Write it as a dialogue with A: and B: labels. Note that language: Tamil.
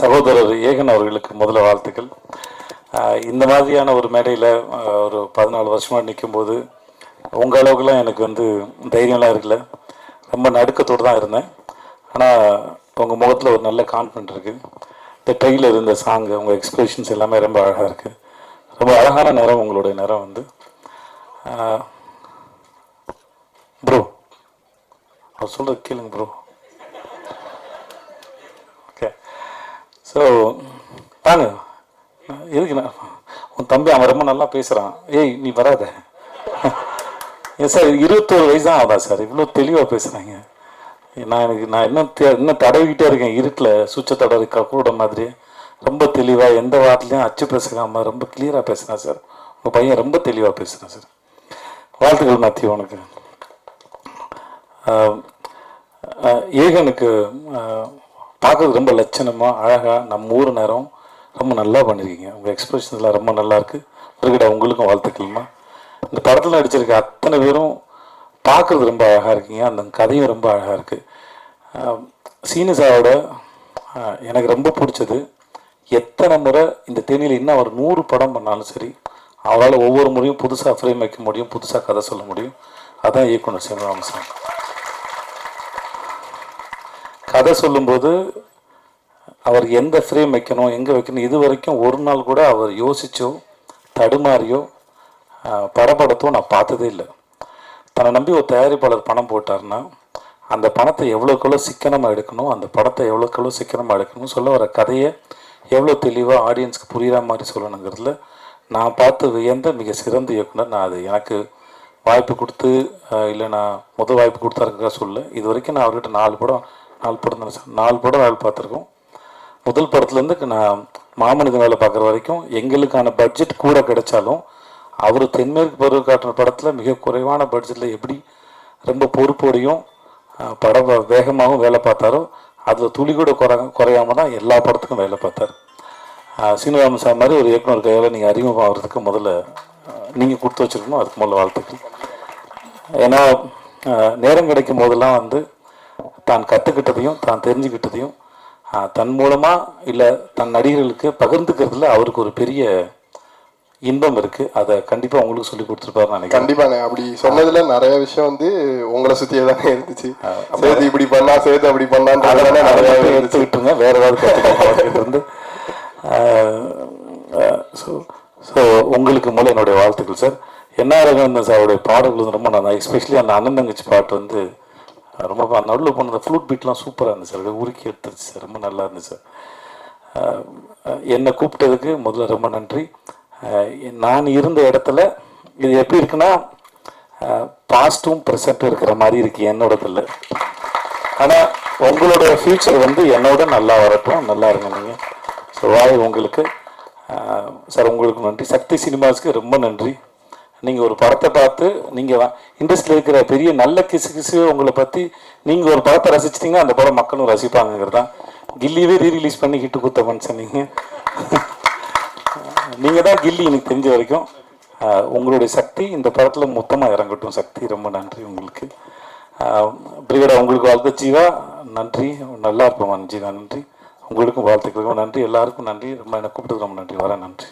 A: சகோதரர் ஏகன் அவர்களுக்கு முதல்ல வாழ்த்துக்கள். இந்த மாதிரியான ஒரு மேடையில் ஒரு 14 வருஷமாக நிற்கும்போது உங்கள் அளவுக்குலாம் எனக்கு வந்து தைரியம்லாம் இருக்குல்ல, ரொம்ப நடுக்கத்தோடு தான் இருந்தேன். ஆனால் உங்கள் முகத்தில் ஒரு நல்ல கான்ஃபிடென்ட் இருக்குது. இந்த ட்ரெயிலர், இந்த சாங்கு, உங்கள் எக்ஸ்பிரஷன்ஸ் எல்லாமே ரொம்ப அழகாக இருக்குது. ரொம்ப அழகான நேரம் உங்களுடைய நேரம் வந்து. ப்ரோ அவர் சொல்கிறது கேளுங்க ப்ரோ. ஓகே, ஸோ வாங்க இருக்குண்ணா. உன் தம்பி அவன் ரொம்ப நல்லா பேசுகிறான். ஏய் நீ வராத. ஏன் சார் 21 வயசு தான் ஆகுதா சார், இவ்வளோ தெளிவாக பேசுகிறாங்க. நான் இன்னும் தடவிக்கிட்டே இருக்கேன் இருட்டில், சுவிட்சை தடவி கூட மாதிரி. ரொம்ப தெளிவாக எந்த வார்த்தையும் அச்சு பேசுகாமல் ரொம்ப கிளியராக பேசுகிறேன் சார். உங்கள் பையன் ரொம்ப தெளிவாக பேசுகிறேன் சார். வாழ்த்துக்கள் மாத்தியோ. உனக்கு ஏகனுக்கு பார்க்குறது ரொம்ப லட்சணமாக அழகாக நம்ம ஊர் நேரம் ரொம்ப நல்லா பண்ணியிருக்கீங்க. உங்கள் எக்ஸ்பிரஷன்ஸ்லாம் ரொம்ப நல்லாயிருக்கு. ஒருக்கிட்ட உங்களுக்கும் வாழ்த்துக்கள்மா. இந்த படத்தில் நடிச்சிருக்க அத்தனை பேரும் பார்க்குறது ரொம்ப அழகாக இருக்கீங்க. அந்த கதையும் ரொம்ப அழகாக இருக்குது. சீனிசாவோட எனக்கு ரொம்ப பிடிச்சது, எத்தனை முறை இந்த தேனியில் இன்னும் அவர் 100 படம் பண்ணாலும் சரி, அவரால் ஒவ்வொரு முறையும் புதுசாக ஃப்ரேம் வைக்க முடியும், புதுசாக கதை சொல்ல முடியும். அதான் இயக்குனர் சீனிவாசன். கதை சொல்லும்போது அவர் எந்த ஃப்ரேம் வைக்கணும், எங்கே வைக்கணும், இது வரைக்கும் ஒரு நாள் கூட அவர் யோசிச்சோ தடுமாறியோ படப்படத்தோ நான் பார்த்ததே இல்லை. தன்னை நம்பி ஒரு தயாரிப்பாளர் பணம் போட்டார்னா அந்த பணத்தை எவ்வளோக்கெவ்வளோ சிக்கனமாக எடுக்கணும், அந்த படத்தை எவ்வளோக்கெவ்வளோ சிக்கனமாக எடுக்கணும், சொல்ல வர கதையை எவ்வளோ தெளிவாக ஆடியன்ஸுக்கு புரிகிற மாதிரி சொல்லணுங்கிறதுல நான் பார்த்து வியந்த மிக சிறந்த இயக்குனர். நான் அது எனக்கு வாய்ப்பு கொடுத்து இல்லை நான் முதல் வாய்ப்பு கொடுத்தாருக்கா சொல்ல. இது வரைக்கும் நான் அவர்கிட்ட 4 படம் தானே சார், 4 படம் வேலை பார்த்துருக்கோம். முதல் படத்துலேருந்து நான் மாமனிதன் வேலை பார்க்குற வரைக்கும் எங்களுக்கான பட்ஜெட் கூட கிடைச்சாலும் அவர் தென்மேற்கு பருவ காட்டுற படத்தில் மிக குறைவான பட்ஜெட்டில் எப்படி ரொம்ப பொறுப்போடையும் படம் வேகமாகவும் வேலை பார்த்தாரோ அதில் துளி கூட குறையாமல் தான் எல்லா படத்துக்கும் வேலை பார்த்தார். சீனிவாசன் சார் மாதிரி ஒரு இயக்குனர் கையால் நீங்கள் அறிமுகம் ஆகிறதுக்கு முதல்ல நீங்கள் கொடுத்து வச்சுருக்கணும். அதுக்கு முதல்ல வாழ்த்துக்கள். ஏன்னா நேரம் கிடைக்கும் போதெல்லாம் வந்து தான் கற்றுக்கிட்டதையும் தான் தெரிஞ்சுக்கிட்டதையும் தன் மூலமாக இல்லை தன் நடிகர்களுக்கு பகிர்ந்துக்கிறதுல அவருக்கு ஒரு பெரிய இன்பம் இருக்குது. அதை கண்டிப்பாக உங்களுக்கு சொல்லி கொடுத்துருப்பாரு நினைக்கிறேன்.
B: கண்டிப்பாண்ணே. அப்படி சொன்னதுல நிறைய விஷயம் வந்து உங்களை சுற்றியே தானே இருந்துச்சு. சேர்த்து இப்படி பண்ணா, சேர்த்து அப்படி பண்ணான்னு நிறைய
A: எடுத்து விட்டுருங்க. வேற ஏதாவது வந்து ஸோ உங்களுக்கு மூலம் என்னுடைய வாழ்த்துக்கள் சார். என்ஆர் சாருடைய பாடல்கள் ரொம்ப நல்லா, எஸ்பெஷலி அந்த அண்ணன் தங்கச்சி பாட்டு வந்து ரொம்ப நடுவில் போன ஃப்ளூட் பீட்லாம் சூப்பராக இருந்துச்சு சார். உருக்கி எடுத்துருச்சு சார், ரொம்ப நல்லா இருந்துச்சு சார். என்னை கூப்பிட்டதுக்கு முதல்ல ரொம்ப நன்றி. நான் இருந்த இடத்துல இது எப்படி இருக்குன்னா பாஸ்ட்டும் ப்ரெசண்ட்டும் இருக்கிற மாதிரி இருக்குது என்னோடதில்ல. ஆனால் உங்களோட ஃப்யூச்சர் வந்து என்னோட நல்லா வரட்டும், நல்லா இருங்க நீங்கள். ஸோ வாய் உங்களுக்கு சார், உங்களுக்கு நன்றி. சக்தி சினிமாஸ்க்கு ரொம்ப நன்றி. நீங்கள் ஒரு படத்தை பார்த்து நீங்கள் இண்டஸ்ட்ரியில் இருக்கிற பெரிய நல்ல கிசு உங்களை பற்றி நீங்கள் ஒரு படத்தை ரசிச்சிட்டிங்கன்னா அந்த படம் மக்களும் ரசிப்பாங்கிறது தான். கில்லியவே ரீரிலீஸ் பண்ணி ஹிட்டு கொடுத்த மனுஷன் நீங்கள் தான் கில்லி. எனக்கு தெரிஞ்ச வரைக்கும் உங்களுடைய சக்தி இந்த படத்தில் மொத்தமாக இறங்கட்டும். சக்தி ரொம்ப நன்றி உங்களுக்கு. பிரிகடா உங்களுக்கு வாழ்த்து. ஜீவா நன்றி, நல்லா இருப்போம் ஜீவா நன்றி. உங்களுக்கும் வாழ்த்துக்களுக்கும் நன்றி, எல்லாருக்கும் நன்றி. ரொம்ப என்னை கூப்பிட்டதுக்கு ரொம்ப நன்றி. வரேன், நன்றி.